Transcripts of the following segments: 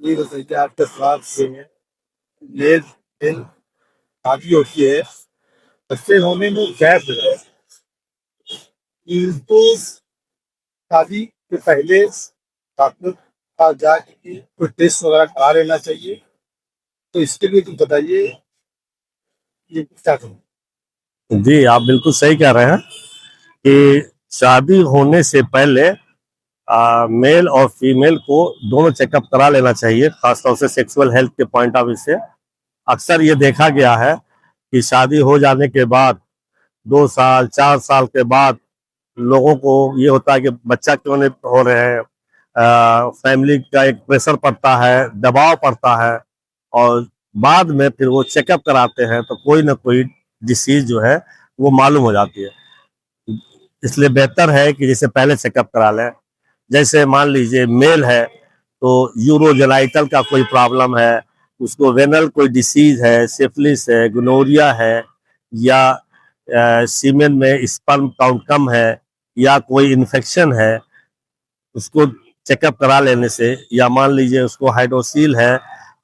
ये बताइए आपके हिसाब से मेल मेल शादी होती है, बच्चे होने में गैप है कि उनको शादी के पहले डॉक्टर के पास जाके कोई टेस्ट वगैरह करा लेना चाहिए। तो इसके लिए तुम बताइए ये क्या करूँ। जी, आप बिल्कुल सही कह रहे हैं कि शादी होने से पहले मेल और फीमेल को दोनों चेकअप करा लेना चाहिए, खासतौर से सेक्सुअल हेल्थ के पॉइंट ऑफ व्यू से। अक्सर ये देखा गया है कि शादी हो जाने के बाद 2 साल 4 साल के बाद लोगों को ये होता है कि बच्चा क्यों नहीं हो रहे हैं। फैमिली का एक प्रेशर पड़ता है, दबाव पड़ता है, और बाद में फिर वो चेकअप कराते हैं तो कोई ना कोई डिसीज जो है वो मालूम हो जाती है। इसलिए बेहतर है कि जैसे पहले चेकअप करा लें। जैसे मान लीजिए मेल है तो यूरोजेनाइटल का कोई प्रॉब्लम है, उसको वेनल कोई डिसीज है, सिफिलिस है, गोनोरिया है, या सीमेन में स्पर्म काउंट कम है, या कोई इन्फेक्शन है, उसको चेकअप करा लेने से, या मान लीजिए उसको हाइड्रोसील है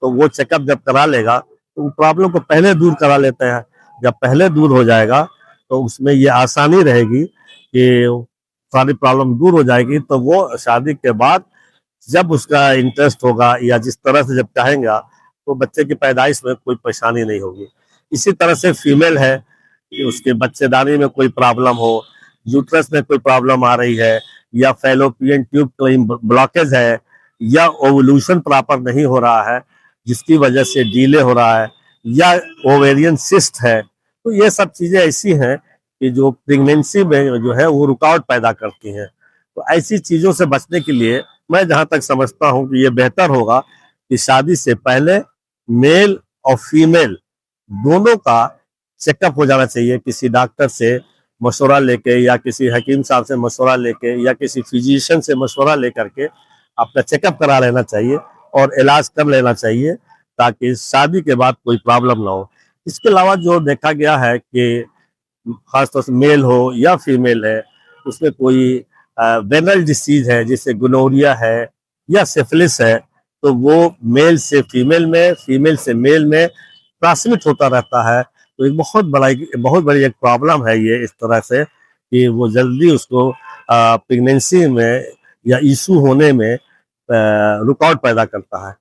तो वो चेकअप जब करा लेगा तो प्रॉब्लम को पहले दूर करा लेते हैं। जब पहले दूर हो जाएगा तो उसमें ये आसानी रहेगी कि सारी प्रॉब्लम दूर हो जाएगी, तो वो शादी के बाद जब उसका इंटरेस्ट होगा या जिस तरह से जब चाहेगा तो बच्चे की पैदाइश में कोई परेशानी नहीं होगी। इसी तरह से फीमेल है कि उसके बच्चेदानी में कोई प्रॉब्लम हो, यूट्रस में कोई प्रॉब्लम आ रही है, या फैलोपियन ट्यूब कहीं ब्लॉकेज है, या ओवुलेशन प्रॉपर नहीं हो रहा है जिसकी वजह से डीले हो रहा है, या ओवेरियन सिस्ट है, तो ये सब चीजें ऐसी हैं कि जो प्रेगनेंसी में जो है वो रुकावट पैदा करती हैं। तो ऐसी चीजों से बचने के लिए मैं जहां तक समझता हूं कि ये बेहतर होगा कि शादी से पहले मेल और फीमेल दोनों का चेकअप हो जाना चाहिए, किसी डॉक्टर से मशवरा लेके, या किसी हकीम साहब से मशवरा लेके, या किसी फिजिशियन से मशवरा लेकर के अपना चेकअप करा लेना चाहिए और इलाज कर लेना चाहिए, ताकि शादी के बाद कोई प्रॉब्लम ना हो। इसके अलावा जो देखा गया है कि खासतौर से मेल हो या फीमेल है, उसमें कोई वेनल डिसीज है जैसे गोनोरिया है या सिफिलिस है, तो वो मेल से फीमेल में, फीमेल से मेल में ट्रांसमिट होता रहता है। तो एक बहुत बड़ी एक प्रॉब्लम है ये, इस तरह से कि वो जल्दी उसको प्रेगनेंसी में या इशू होने में रुकावट पैदा करता है।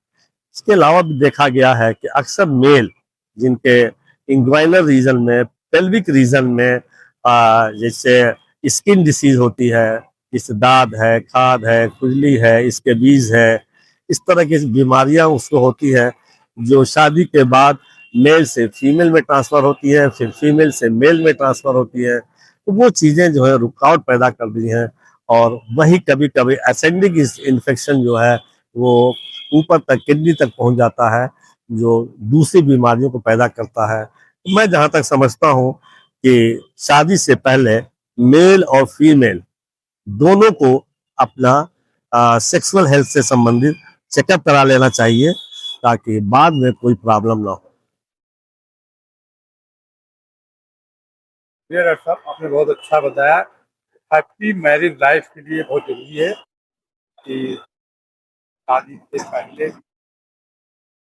इसके अलावा भी देखा गया है कि अक्सर मेल जिनके इंग्वाइनल रीजन में, पेल्विक रीजन में जैसे स्किन डिसीज होती है, जैसे दाद है, खाद है, खुजली है, इसके बीज है, इस तरह की बीमारियां उसको होती है, जो शादी के बाद मेल से फीमेल में ट्रांसफर होती है, फिर फीमेल से मेल में ट्रांसफर होती है। तो वो चीजें जो है रुकावट पैदा कर दी हैं, और वही कभी कभी असेंडिंग इन्फेक्शन जो है वो ऊपर तक, किडनी तक पहुंच जाता है, जो दूसरी बीमारियों को पैदा करता है। मैं जहां तक समझता हूं कि शादी से पहले मेल और फीमेल दोनों को अपना सेक्सुअल हेल्थ से संबंधित चेकअप करा लेना चाहिए, ताकि बाद में कोई प्रॉब्लम ना हो। ये डॉक्टर साहब आपने बहुत अच्छा बताया। हैप्पी मैरिज लाइफ के लिए बहुत जरूरी है कि शादी से पहले